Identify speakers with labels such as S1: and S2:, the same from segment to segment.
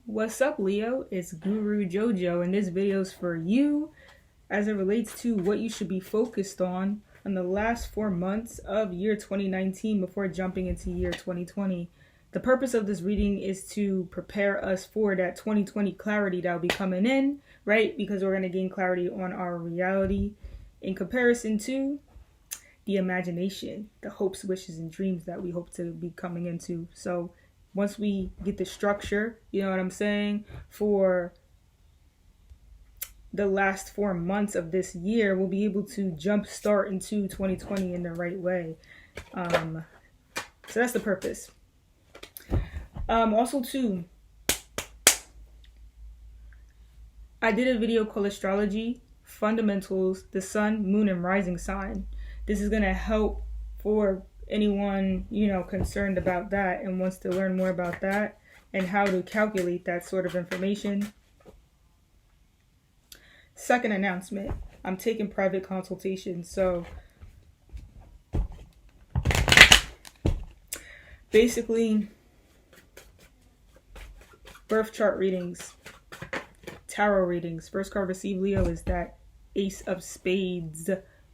S1: What's up, Leo? It's Guru Jojo, and this video is for you as it relates to what you should be focused on in the last 4 months of year 2019 before jumping into year 2020. The purpose of this reading is to prepare us for that 2020 clarity that will be coming in, right? Because we're going to gain clarity on our reality in comparison to the imagination, the hopes, wishes, and dreams that we hope to be coming into. So once we get the structure, you know what I'm saying, for the last 4 months of this year, we'll be able to jump start into 2020 in the right way. So that's the purpose. Also too, I did a video called Astrology Fundamentals, the Sun, Moon, and Rising Sign. This is going to help for anyone, concerned about that and wants to learn more about that and how to calculate that sort of information. Second announcement, I'm taking private consultations. So basically, birth chart readings, tarot readings. First card received, Leo, is that Ace of Spades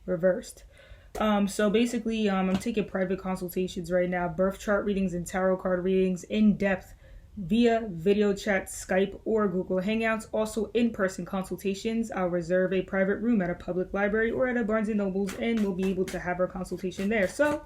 S1: reversed. So basically, I'm taking private consultations right now, birth chart readings and tarot card readings in depth via video chat, Skype, or Google Hangouts. Also in-person consultations. I'll reserve a private room at a public library or at a Barnes & Nobles, and we'll be able to have our consultation there. So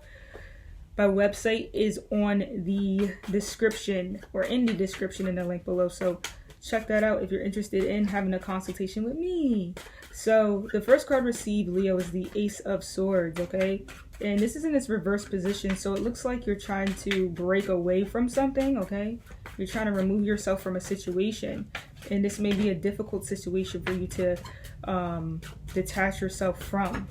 S1: my website is on the description, or in the description in the link below. So check that out if you're interested in having a consultation with me. So the first card received, Leo, is the Ace of Swords, okay? And this is in its reverse position, so it looks like you're trying to break away from something, okay? You're trying to remove yourself from a situation. And this may be a difficult situation for you to detach yourself from.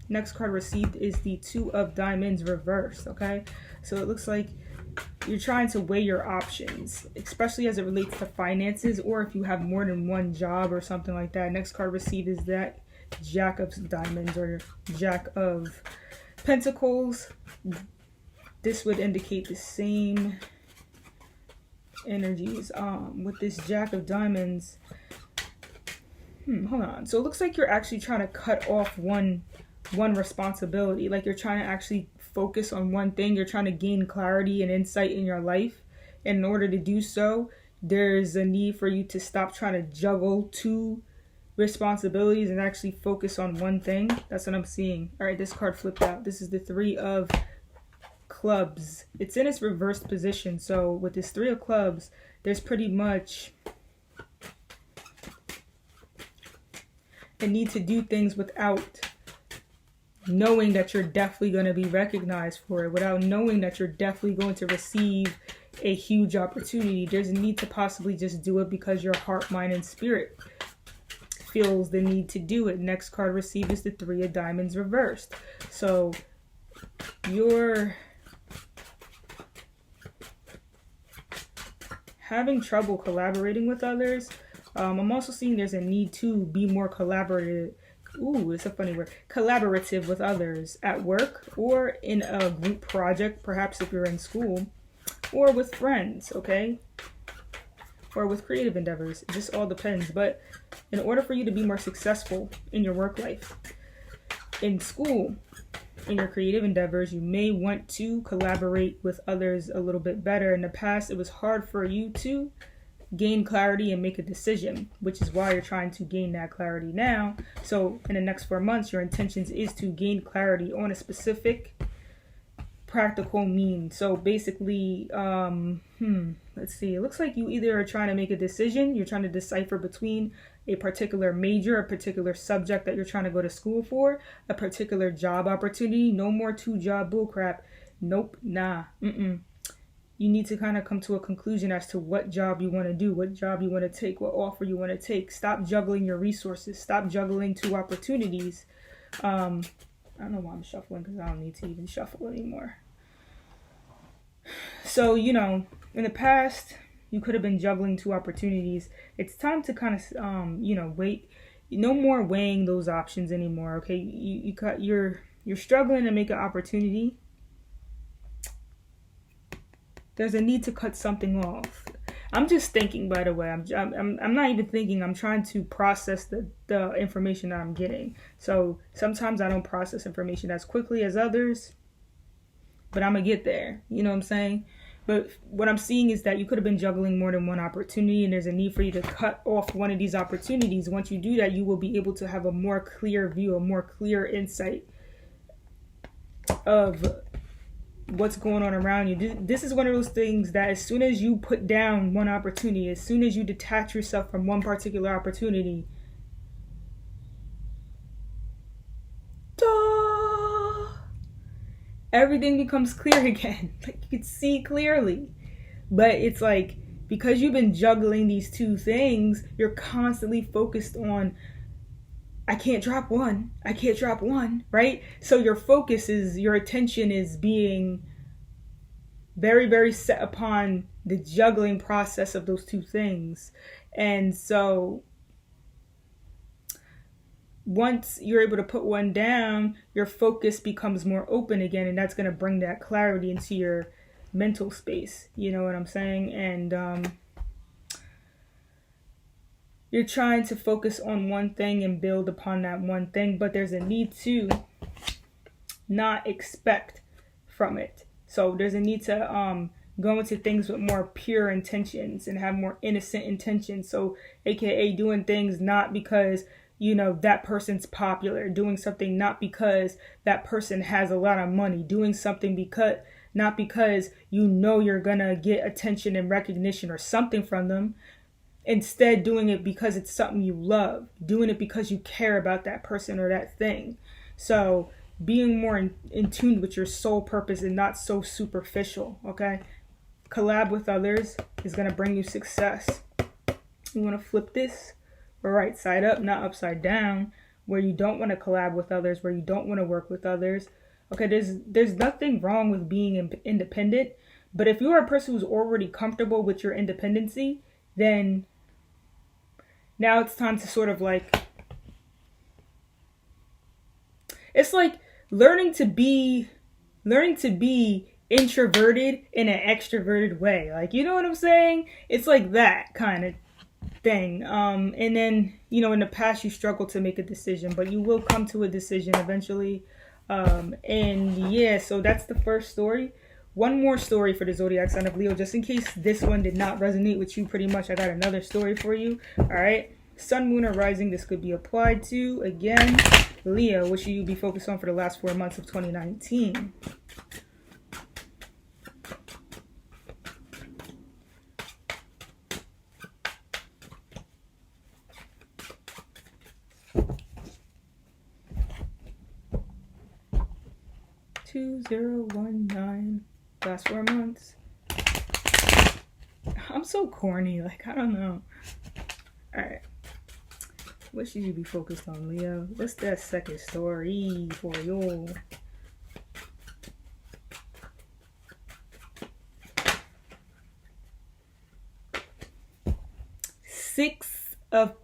S1: Next card received is the Two of Diamonds reversed, okay? So it looks like you're trying to weigh your options, especially as it relates to finances, or if you have more than one job or something like that. Next card received is that Jack of Diamonds or Jack of Pentacles. This would indicate the same energies with this Jack of Diamonds. Hold on. So it looks like you're actually trying to cut off one responsibility. Like you're trying to actually focus on one thing. You're trying to gain clarity and insight in your life. And in order to do so, there's a need for you to stop trying to juggle two responsibilities and actually focus on one thing. That's what I'm seeing. All right, this card flipped out. This is the Three of Clubs. It's in its reversed position. So with this Three of Clubs, there's pretty much a need to do things without knowing that you're definitely going to be recognized for it, without knowing that you're definitely going to receive a huge opportunity. There's a need to possibly just do it because your heart, mind, and spirit feels the need to do it. Next card received is the Three of Diamonds reversed. So you're having trouble collaborating with others. I'm also seeing there's a need to be more collaborative. Ooh, it's a funny word. Collaborative with others at work or in a group project, perhaps if you're in school, or with friends, okay? Or with creative endeavors. It just all depends. But in order for you to be more successful in your work life, in school, in your creative endeavors, you may want to collaborate with others a little bit better. In the past, it was hard for you to gain clarity and make a decision, which is why you're trying to gain that clarity now. So in the next 4 months, your intentions is to gain clarity on a specific practical mean. So basically, let's see, it looks like you either are trying to make a decision, you're trying to decipher between a particular major, a particular subject that you're trying to go to school for, a particular job opportunity. No more 2-job bullcrap. Nope, nah, You need to kind of come to a conclusion as to what job you want to do, what job you want to take, what offer you want to take. Stop juggling your resources. Stop juggling 2 opportunities. I don't know why I'm shuffling because I don't need to even shuffle anymore. So, in the past, you could have been juggling 2 opportunities. It's time to kind of, wait. No more weighing those options anymore, okay? You're struggling to make an opportunity. There's a need to cut something off. I'm just thinking, by the way. I'm not even thinking. I'm trying to process the information that I'm getting. So sometimes I don't process information as quickly as others, but I'm gonna get there. You know what I'm saying? But what I'm seeing is that you could have been juggling more than one opportunity, and there's a need for you to cut off one of these opportunities. Once you do that, you will be able to have a more clear view, a more clear insight of what's going on around you. This is one of those things that as soon as you put down one opportunity, as soon as you detach yourself from one particular opportunity, everything becomes clear again. Like you can see clearly. But it's like, because you've been juggling these two things, you're constantly focused on, I can't drop one, right? So your focus is, your attention is being very, very set upon the juggling process of those two things. And so once you're able to put one down, your focus becomes more open again, and that's going to bring that clarity into your mental space. You know what I'm saying? And you're trying to focus on one thing and build upon that one thing, but there's a need to not expect from it. So there's a need to go into things with more pure intentions and have more innocent intentions. So aka doing things not because, you know, that person's popular, doing something not because that person has a lot of money, doing something because, not because you know you're gonna get attention and recognition or something from them. Instead, doing it because it's something you love, doing it because you care about that person or that thing. So being more in tune with your soul purpose and not so superficial, okay? Collab with others is gonna bring you success. You wanna flip this right side up, not upside down, where you don't want to collab with others, where you don't want to work with others. Okay, there's nothing wrong with being independent, but if you're a person who's already comfortable with your independency, then now it's time to sort of like, it's like learning to be introverted in an extroverted way. Like, you know what I'm saying? It's like that kind of thing. And then, you know, in the past you struggled to make a decision, but you will come to a decision eventually. And yeah, so that's the first story. One more story for the zodiac sign of Leo, just in case this one did not resonate with you pretty much. I got another story for you. All right, sun, moon, or rising, this could be applied to. Again, Leo, what should you be focused on for the last 4 months of 2019? Two, 0, 1, 9. Last 4 months. I'm so corny. Like, I don't know. All right. What should you be focused on, Leo? What's that second story for you? Six of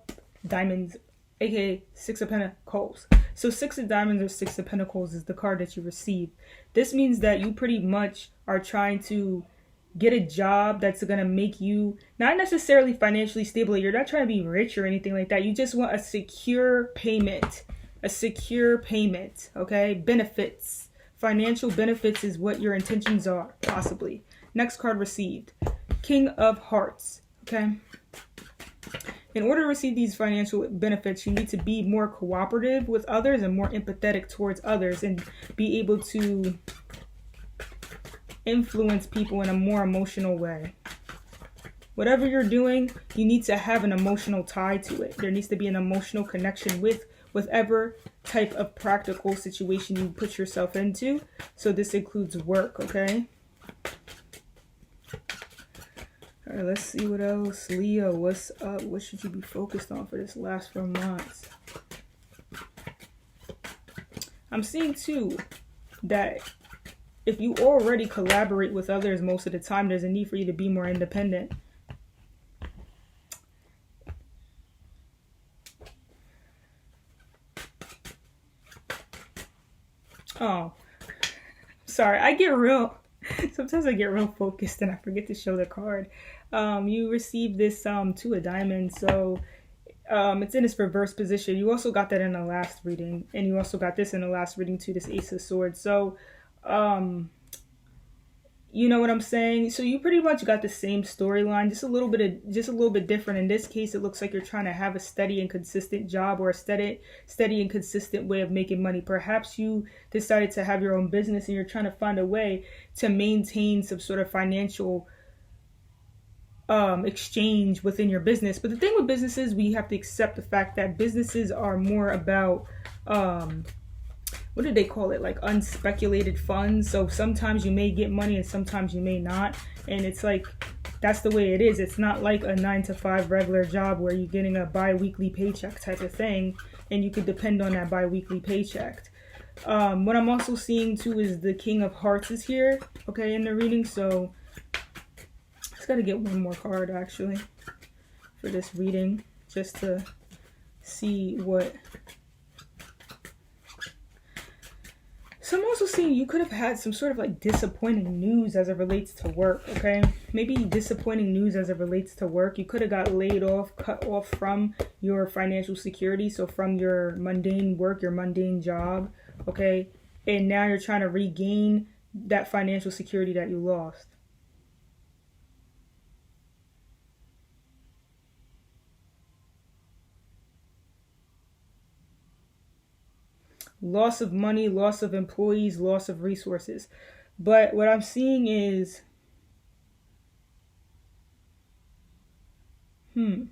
S1: Diamonds, aka Six of Pentacles. So Six of Diamonds or Six of Pentacles is the card that you receive. This means that you pretty much are trying to get a job that's going to make you not necessarily financially stable. You're not trying to be rich or anything like that. You just want a secure payment. A secure payment, okay? Benefits. Financial benefits is what your intentions are, possibly. Next card received. King of Hearts, okay? In order to receive these financial benefits, you need to be more cooperative with others and more empathetic towards others and be able to influence people in a more emotional way. Whatever you're doing, you need to have an emotional tie to it. There needs to be an emotional connection with whatever type of practical situation you put yourself into. So this includes work, okay? All right, let's see what else. Leo, what's up? What should you be focused on for this last 4 months? I'm seeing too that if you already collaborate with others most of the time, there's a need for you to be more independent. Oh, sorry. I get real Sometimes I get real focused and I forget to show the card. You received this two of diamonds, so it's in its reverse position. You also got that in the last reading, and you also got this in the last reading too. This Ace of Swords. So, you know what I'm saying? So you pretty much got the same storyline, just a little bit different. In this case, it looks like you're trying to have a steady and consistent job, or a steady and consistent way of making money. Perhaps you decided to have your own business and you're trying to find a way to maintain some sort of financial exchange within your business. But the thing with businesses, we have to accept the fact that businesses are more about what did they call it? Like unspeculated funds. So sometimes you may get money and sometimes you may not. And it's like, that's the way it is. It's not like a 9 to 5 regular job where you're getting a bi-weekly paycheck type of thing. And you could depend on that bi-weekly paycheck. What I'm also seeing too is the King of Hearts is here, okay, in the reading. So I just got to get one more card actually for this reading just to see what. So I'm also seeing you could have had some sort of like disappointing news as it relates to work, okay? Maybe disappointing news as it relates to work. You could have got laid off, cut off from your financial security, so from your mundane work, your mundane job, okay? And now you're trying to regain that financial security that you lost. Loss of money, loss of employees, loss of resources. But what I'm seeing is, in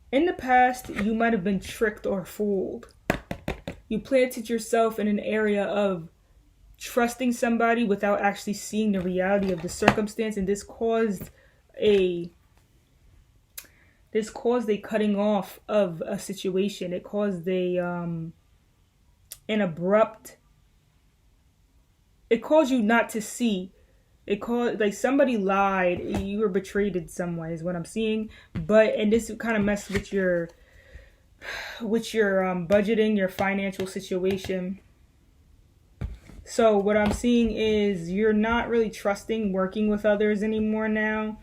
S1: the past, you might have been tricked or fooled. You planted yourself in an area of trusting somebody without actually seeing the reality of the circumstance, and this caused a cutting off of a situation. It caused an abrupt, it caused you not to see. It caused, like, somebody lied, you were betrayed in some way is what I'm seeing. And this kind of messed with your budgeting, your financial situation. So what I'm seeing is you're not really trusting working with others anymore now.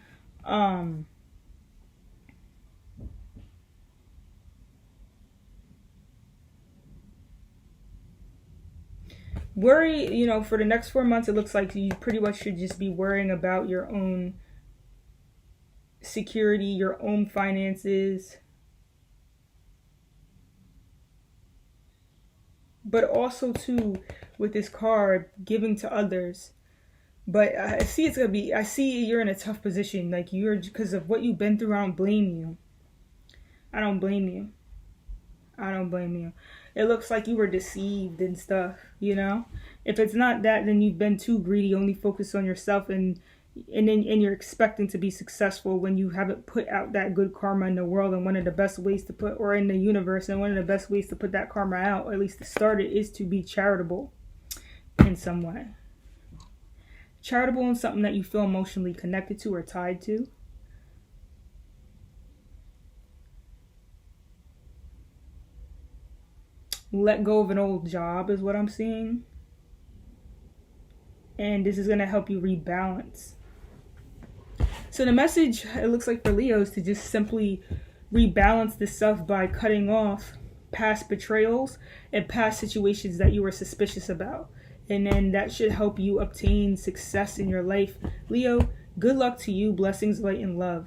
S1: Worry, for the next 4 months, it looks like you pretty much should just be worrying about your own security, your own finances, but also too with this card, giving to others. But I see you're in a tough position, like because of what you've been through. I don't blame you. It looks like you were deceived and stuff, If it's not that, then you've been too greedy, only focused on yourself, and you're expecting to be successful when you haven't put out that good karma in the world. And one of the best ways to put, or in the universe, and one of the best ways to put that karma out, or at least to start it, is to be charitable in some way. Charitable in something that you feel emotionally connected to or tied to. Let go of an old job is what I'm seeing. And this is going to help you rebalance. So the message, it looks like for Leo, is to just simply rebalance the self by cutting off past betrayals and past situations that you were suspicious about. And then that should help you obtain success in your life. Leo, good luck to you. Blessings, light, and love.